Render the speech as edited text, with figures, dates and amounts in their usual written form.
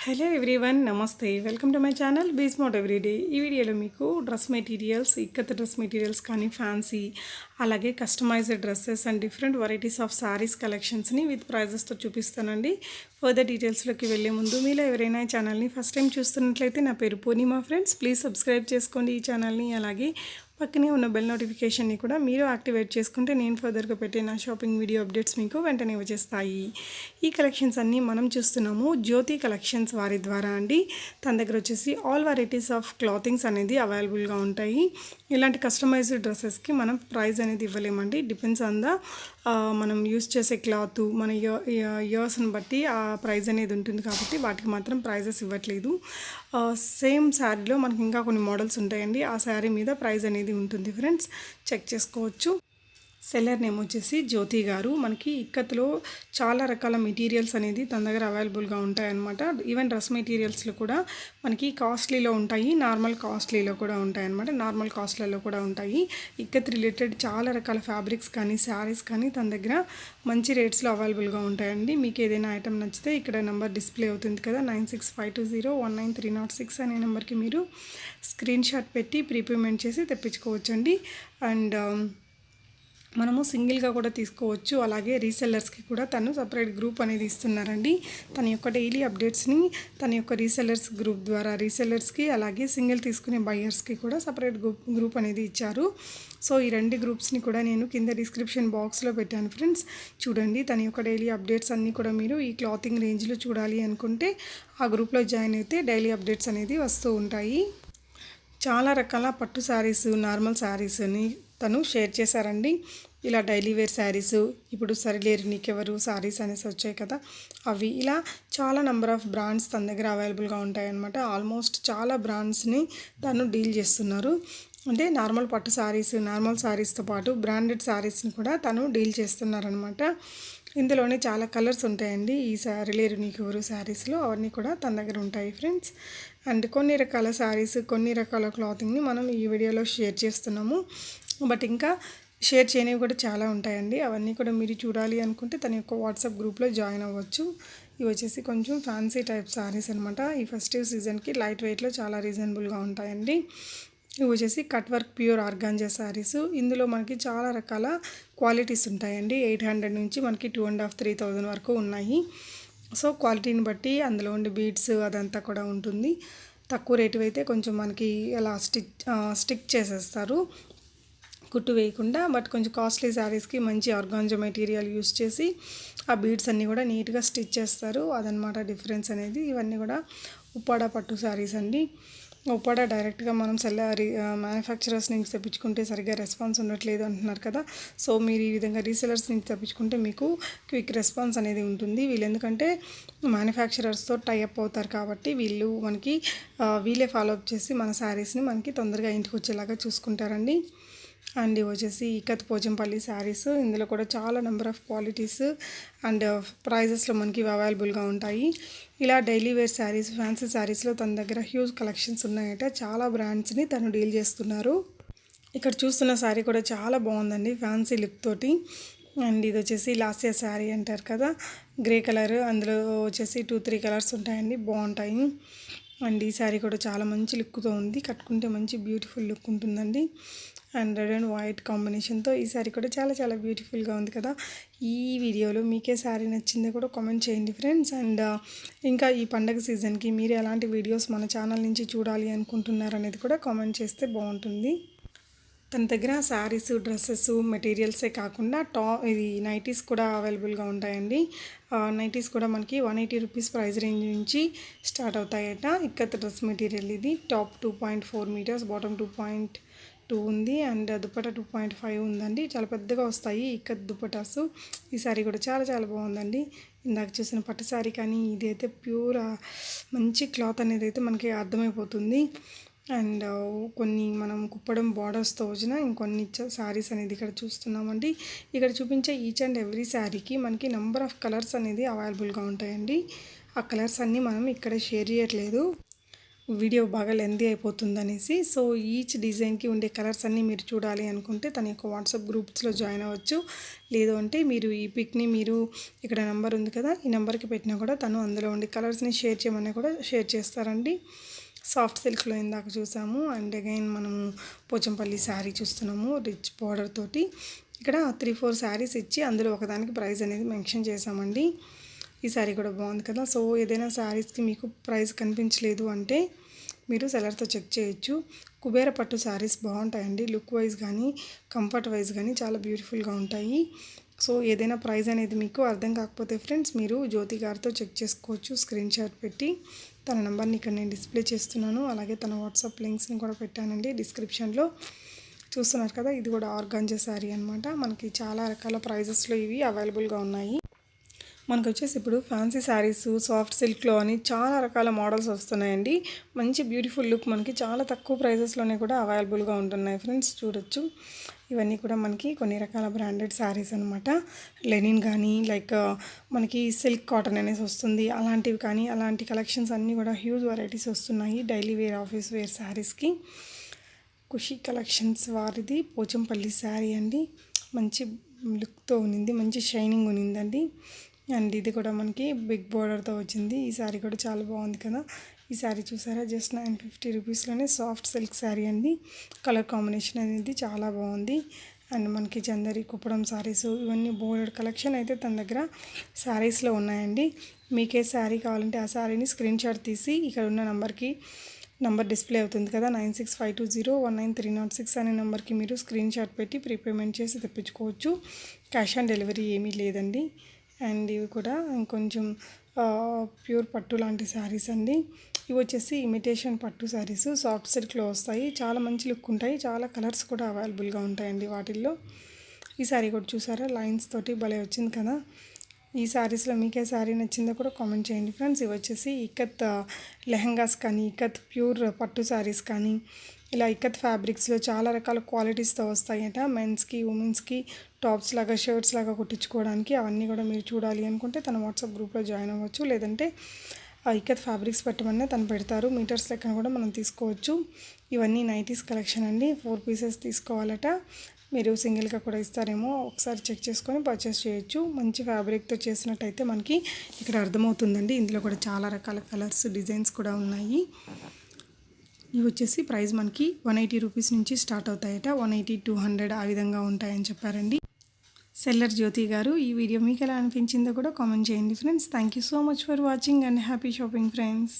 Hello everyone, నమస్తే. Welcome to my channel బీస్మోట్ everyday. ఈ వీడియోలో మీకు dress materials, ikat dress materials కానీ ఫ్యాన్సీ, అలాగే customised dresses and different varieties of saris కలెక్షన్స్ని విత్ ప్రైజెస్తో చూపిస్తానండి. ఫర్దర్ డీటెయిల్స్లోకి వెళ్ళే ముందు మీలో ఎవరైనా ఈ ఛానల్ని ఫస్ట్ టైం చూస్తున్నట్లయితే నా పేరు పూర్ణిమ ఫ్రెండ్స్. ప్లీజ్ సబ్స్క్రైబ్ చేసుకోండి ఈ ఛానల్ని. అలాగే పక్కనే ఉన్న బెల్ నోటిఫికేషన్ని కూడా మీరు యాక్టివేట్ చేసుకుంటే నేను ఫర్దర్గా పెట్టే నా షాపింగ్ వీడియో అప్డేట్స్ మీకు వెంటనే వచ్చేస్తాయి. ఈ కలెక్షన్స్ అన్నీ మనం చూస్తున్నాము జ్యోతి కలెక్షన్స్ వారి ద్వారా అండి. తన దగ్గర వచ్చేసి ఆల్ వెరైటీస్ ఆఫ్ క్లాతింగ్స్ అనేది అవైలబుల్గా ఉంటాయి. ఇలాంటి కస్టమైజ్డ్ డ్రెస్సెస్కి మనం ప్రైస్ అనేది ఇవ్వలేమండి. డిపెండ్స్ ఆన్ ద మనం యూస్ చేసే క్లాత్, మన ఇయర్స్ని బట్టి ఆ ప్రైస్ అనేది ఉంటుంది. కాబట్టి వాటికి మాత్రం ప్రైజెస్ ఇవ్వట్లేదు. సేమ్ శారీలో మనకి ఇంకా కొన్ని మోడల్స్ ఉంటాయండి. ఆ శారీ మీద ప్రైస్ అనేది ఉంటుంది ఫ్రెండ్స్, చెక్ చేసుకోవచ్చు. సెల్లర్ నేమ్ వచ్చేసి జ్యోతి గారు. మనకి ఇక్కత్లో చాలా రకాల మెటీరియల్స్ అనేది తన దగ్గర అవైలబుల్గా ఉంటాయన్నమాట. ఈవెన్ డ్రెస్ మెటీరియల్స్లో కూడా మనకి కాస్ట్లీలో ఉంటాయి, నార్మల్ కాస్ట్లీలో కూడా ఉంటాయన్నమాట. నార్మల్ కాస్ట్లలో కూడా ఉంటాయి. ఇక్కత్ రిలేటెడ్ చాలా రకాల ఫ్యాబ్రిక్స్ కానీ శారీస్ కానీ తన దగ్గర మంచి రేట్స్లో అవైలబుల్గా ఉంటాయండి. మీకు ఏదైనా ఐటమ్ నచ్చితే ఇక్కడ నెంబర్ డిస్ప్లే అవుతుంది కదా, 9652019306 అనే నెంబర్కి మీరు స్క్రీన్ షాట్ పెట్టి ప్రీపేమెంట్ చేసి తెప్పించుకోవచ్చండి. అండ్ మనము సింగిల్గా కూడా తీసుకోవచ్చు. అలాగే రీసెల్లర్స్కి కూడా తను సపరేట్ గ్రూప్ అనేది ఇస్తున్నారండి. తన యొక్క డైలీ అప్డేట్స్ని తన యొక్క రీసెల్లర్స్ గ్రూప్ ద్వారా రీసెల్లర్స్కి, అలాగే సింగిల్ తీసుకునే బయర్స్కి కూడా సపరేట్ గ్రూప్ అనేది ఇచ్చారు. సో ఈ రెండు గ్రూప్స్ని కూడా నేను కింద డిస్క్రిప్షన్ బాక్స్లో పెట్టాను ఫ్రెండ్స్, చూడండి. తన యొక్క డైలీ అప్డేట్స్ అన్నీ కూడా మీరు ఈ క్లాతింగ్ రేంజ్లో చూడాలి అనుకుంటే ఆ గ్రూప్లో జాయిన్ అయితే డైలీ అప్డేట్స్ అనేది వస్తూ ఉంటాయి. చాలా రకాల పట్టు శారీస్, నార్మల్ శారీస్ని తను షేర్ చేశారండి. ఇలా డైలీ వేర్ శారీస్, ఇప్పుడు సరిలేరు నీకెవరు శారీస్ అనేసి వచ్చాయి కదా, అవి ఇలా చాలా నెంబర్ ఆఫ్ బ్రాండ్స్ తన దగ్గర అవైలబుల్గా ఉంటాయన్నమాట. ఆల్మోస్ట్ చాలా బ్రాండ్స్ని తను డీల్ చేస్తున్నారు. అంటే నార్మల్ పట్టు శారీస్, నార్మల్ శారీస్తో పాటు బ్రాండెడ్ శారీస్ని కూడా తను డీల్ చేస్తున్నారనమాట. ఇందులోనే చాలా కలర్స్ ఉంటాయండి ఈ సరిలేరు నీకెవరు శారీస్లో, అవన్నీ కూడా తన దగ్గర ఉంటాయి ఫ్రెండ్స్. అండ్ కొన్ని రకాల శారీస్, కొన్ని రకాల క్లాతింగ్ని మనం ఈ వీడియోలో షేర్ చేస్తున్నాము. బట్ ఇంకా షేర్ చేయనివి కూడా చాలా ఉంటాయండి. అవన్నీ కూడా మీరు చూడాలి అనుకుంటే తన యొక్క వాట్సాప్ గ్రూప్లో జాయిన్ అవ్వచ్చు. ఇవి వచ్చేసి కొంచెం ఫ్యాన్సీ టైప్ శారీస్ అనమాట. ఈ ఫెస్టివ్ సీజన్కి లైట్ వెయిట్లో చాలా రీజనబుల్గా ఉంటాయండి. ఇవి వచ్చేసి cut work pure organza saris. ఇందులో మనకి చాలా రకాల క్వాలిటీస్ ఉంటాయండి. 800 నుంచి మనకి 2500-3000 వరకు ఉన్నాయి. సో క్వాలిటీని బట్టి అందులో ఉండే బీడ్స్ అదంతా కూడా ఉంటుంది. తక్కువ రేటు అయితే కొంచెం మనకి అలా స్టిక్ చేసేస్తారు కుట్టు వేయకుండా. బట్ కొంచెం కాస్ట్లీ శారీస్కి మంచి ఆర్గాంజా మెటీరియల్ యూస్ చేసి ఆ బీడ్స్ అన్నీ కూడా నీట్గా స్టిచ్ చేస్తారు. అదనమాట డిఫరెన్స్ అనేది. ఇవన్నీ కూడా ఉప్పాడ పట్టు శారీస్ అండి. ఉప్పాడ డైరెక్ట్గా మనం మ్యానుఫ్యాక్చరర్స్ నుంచి తెప్పించుకుంటే సరిగ్గా రెస్పాన్స్ ఉండట్లేదు అంటున్నారు కదా. సో మీరు ఈ విధంగా రీసెలర్స్ నుంచి తెప్పించుకుంటే మీకు క్విక్ రెస్పాన్స్ అనేది ఉంటుంది. వీళ్ళు ఎందుకంటే మ్యానుఫ్యాక్చరర్స్తో టైఅప్ అవుతారు కాబట్టి వీళ్ళే ఫాలో అప్ చేసి మన శారీస్ని మనకి తొందరగా ఇంటికి వచ్చేలాగా చూసుకుంటారండి. అండ్ ఇవి వచ్చేసి ఇక్కత్ పోచంపల్లి శారీస్. ఇందులో కూడా చాలా నెంబర్ ఆఫ్ క్వాలిటీస్ అండ్ ప్రైజెస్లో మనకి అవైలబుల్గా ఉంటాయి. ఇలా డైలీ వేర్ శారీస్, ఫ్యాన్సీ శారీస్లో తన దగ్గర హ్యూజ్ కలెక్షన్స్ ఉన్నాయట. చాలా బ్రాండ్స్ని తను డీల్ చేస్తున్నారు. ఇక్కడ చూస్తున్న శారీ కూడా చాలా బాగుందండి, ఫ్యాన్సీ లుక్ తోటి. అండ్ ఇది వచ్చేసి లాస్యా శారీ అంటారు కదా, గ్రే కలర్. అందులో వచ్చేసి 2-3 కలర్స్ ఉంటాయండి, బాగుంటాయి. అండ్ ఈ శారీ కూడా చాలా మంచి లుక్తో ఉంది, కట్టుకుంటే మంచి బ్యూటిఫుల్ లుక్ ఉంటుందండి. అండ్ రెడ్ అండ్ వైట్ కాంబినేషన్తో ఈ శారీ కూడా చాలా చాలా బ్యూటిఫుల్గా ఉంది కదా. ఈ వీడియోలో మీకే శారీ నచ్చిందో కూడా కామెంట్ చేయండి ఫ్రెండ్స్. అండ్ ఇంకా ఈ పండగ సీజన్కి మీరు ఎలాంటి వీడియోస్ మన ఛానల్ నుంచి చూడాలి అనుకుంటున్నారు అనేది కూడా కామెంట్ చేస్తే బాగుంటుంది. తన దగ్గర శారీస్, డ్రెస్సెస్, మెటీరియల్సే కాకుండా ఇది నైటీస్ కూడా అవైలబుల్గా ఉంటాయండి. నైటీస్ కూడా మనకి 180 రూపీస్ ప్రైస్ రేంజ్ నుంచి స్టార్ట్ అవుతాయట. ఇక్కత్ డ్రెస్ మెటీరియల్ ఇది. టాప్ 2.4 మీటర్స్, బాటమ్ 2.2 ఉంది. అండ్ దుపట్టా 2.5 ఉందండి. చాలా పెద్దగా వస్తాయి ఇక్కత్ దుపట్టాస్. ఈ శారీ కూడా చాలా చాలా బాగుందండి. ఇందాక చూసిన పట్టు శారీ కానీ ఇదైతే ప్యూర్ మంచి క్లాత్ అనేది అయితే మనకి అర్థమైపోతుంది. అండ్ కొన్ని మనం కుప్పడం బార్డర్స్తో వచ్చిన ఇంకొన్ని శారీస్ అనేది ఇక్కడ చూస్తున్నామండి. ఇక్కడ చూపించే ఈచ్ అండ్ ఎవ్రీ శారీకి మనకి నెంబర్ ఆఫ్ కలర్స్ అనేది అవైలబుల్గా ఉంటాయండి. ఆ కలర్స్ అన్నీ మనం ఇక్కడ షేర్ చేయట్లేదు. వీడియో బాగా లెంతీ అయిపోతుందనేసి. సో ఈచ్ డిజైన్కి ఉండే కలర్స్ అన్నీ మీరు చూడాలి అనుకుంటే తన యొక్క వాట్సాప్ గ్రూప్స్లో జాయిన్ అవ్వచ్చు. లేదు అంటే మీరు ఈ పిక్ని మీరు ఇక్కడ నెంబర్ ఉంది కదా, ఈ నెంబర్కి పెట్టినా కూడా తను అందులో ఉండే కలర్స్ని షేర్ చేయమని కూడా షేర్ చేస్తారండి. సాఫ్ట్ సిల్క్లో ఇందాక చూసాము. అండ్ అగైన్ మనము పోచంపల్లి శారీ చూస్తున్నాము రిచ్ బార్డర్ తోటి. ఇక్కడ 3-4 శారీస్ ఇచ్చి అందులో ఒకదానికి ప్రైస్ అనేది మెన్షన్ చేసామండి. ఈ శారీ కూడా బాగుంది కదా. సో ఏదైనా శారీస్కి మీకు ప్రైస్ కనిపించలేదు అంటే మీరు సెలర్తో చెక్ చేయొచ్చు. కుబేర పట్టు శారీస్ బాగుంటాయండి. లుక్ వైజ్ కానీ కంఫర్ట్ వైజ్ కానీ చాలా బ్యూటిఫుల్గా ఉంటాయి. సో ఏదైనా ప్రైస్ అనేది మీకు అర్థం కాకపోతే ఫ్రెండ్స్ మీరు జ్యోతి గారితో చెక్ చేసుకోవచ్చు. స్క్రీన్ షాట్ పెట్టి తన నెంబర్ని ఇక్కడ నేను డిస్ప్లే చేస్తున్నాను. అలాగే తన వాట్సాప్ లింక్స్ని కూడా పెట్టానండి డిస్క్రిప్షన్లో. చూస్తున్నారు కదా, ఇది కూడా ఆర్గాంజా శారీ అనమాట. మనకి చాలా రకాల ప్రైజెస్లో ఇవి అవైలబుల్గా ఉన్నాయి. మనకు వచ్చేసి ఇప్పుడు ఫ్యాన్సీ శారీస్ సాఫ్ట్ సిల్క్లో అని చాలా రకాల మోడల్స్ వస్తున్నాయండి. మంచి బ్యూటిఫుల్ లుక్ మనకి చాలా తక్కువ ప్రైజెస్లోనే కూడా అవైలబుల్గా ఉంటున్నాయి ఫ్రెండ్స్. చూడొచ్చు, ఇవన్నీ కూడా మనకి కొన్ని రకాల బ్రాండెడ్ శారీస్ అనమాట. లెనిన్ కానీ లైక్ మనకి సిల్క్ కాటన్ అనేసి వస్తుంది, అలాంటివి కానీ అలాంటి కలెక్షన్స్ అన్నీ కూడా హ్యూజ్ వెరైటీస్ వస్తున్నాయి డైలీ వేర్ ఆఫీస్ వేర్ శారీస్కి. ఖుషి కలెక్షన్స్ వారిది పోచంపల్లి శారీ అండి. మంచి లుక్తో ఉన్నింది, మంచి షైనింగ్ ఉన్నిందండి. అండ్ ఇది కూడా మనకి బిగ్ బోర్డర్తో వచ్చింది. ఈ శారీ కూడా చాలా బాగుంది కదా. ఈ శారీ చూసారా, జస్ట్ 950 రూపీస్లోనే సాఫ్ట్ సిల్క్ శారీ అండి. కలర్ కాంబినేషన్ అనేది చాలా బాగుంది. అండ్ మనకి చందరి కుప్పడం శారీస్ ఇవన్నీ బోర్డర్ కలెక్షన్ అయితే తన దగ్గర శారీస్లో ఉన్నాయండి. మీకే శారీ కావాలంటే ఆ శారీని స్క్రీన్ షాట్ తీసి ఇక్కడ ఉన్న నంబర్ డిస్ప్లే అవుతుంది కదా, 9652019306 అనే నెంబర్కి మీరు స్క్రీన్ షాట్ పెట్టి ప్రీపేమెంట్ చేసి తెప్పించుకోవచ్చు. క్యాష్ ఆన్ డెలివరీ ఏమీ లేదండి. అండ్ ఇవి కూడా ఇంకొంచెం ప్యూర్ పట్టు లాంటి శారీస్ అండి. ఇవి వచ్చేసి ఇమిటేషన్ పట్టు శారీస్ సాఫ్ట్ సిల్క్లో వస్తాయి. చాలా మంచి లుక్ ఉంటాయి. చాలా కలర్స్ కూడా అవైలబుల్గా ఉంటాయండి వాటిల్లో. ఈ శారీ కూడా చూసారా, లైన్స్ తోటి భలే వచ్చింది కదా. ఈ శారీస్లో మీకే శారీ నచ్చిందో కూడా కామెంట్ చేయండి ఫ్రెండ్స్. ఇవి వచ్చేసి ఇక్కత్ లెహంగాస్ కానీ ఇక్కత్ ప్యూర్ పట్టు శారీస్ కానీ ఇలా ఇక్కత్ ఫ్యాబ్రిక్స్లో చాలా రకాల క్వాలిటీస్తో వస్తాయట. మెన్స్కి ఉమెన్స్కి టాప్స్ లాగా షర్ట్స్ లాగా కుట్టించుకోవడానికి అవన్నీ కూడా మీరు చూడాలి అనుకుంటే తన వాట్సాప్ గ్రూప్లో జాయిన్ అవ్వచ్చు. లేదంటే ఇక్కత్ ఫ్యాబ్రిక్స్ పెట్టమన్నా తను పెడతారు. మీటర్స్ లెక్కన కూడా మనం తీసుకోవచ్చు. ఇవన్నీ నైటీస్ కలెక్షన్ అండి. 4 పీసెస్ తీసుకోవాలట. మీరు సింగిల్గా కూడా ఇస్తారేమో, ఒకసారి చెక్ చేసుకొని పర్చేస్ చేయొచ్చు. మంచి ఫ్యాబ్రిక్తో చేసినట్టయితే మనకి ఇక్కడ అర్థమవుతుందండి. ఇందులో కూడా చాలా రకాల కలర్స్ డిజైన్స్ కూడా ఉన్నాయి. ఇవి వచ్చేసి ప్రైస్ మనకి 180 రూపీస్ నుంచి స్టార్ట్ అవుతాయట. 180, 200 ఆ విధంగా ఉంటాయని చెప్పారండి సెల్లర్ జ్యోతి గారు. ఈ వీడియో మీకు ఎలా అనిపించిందో కూడా కామెంట్ చేయండి friends. Thank you so much for watching and happy shopping friends.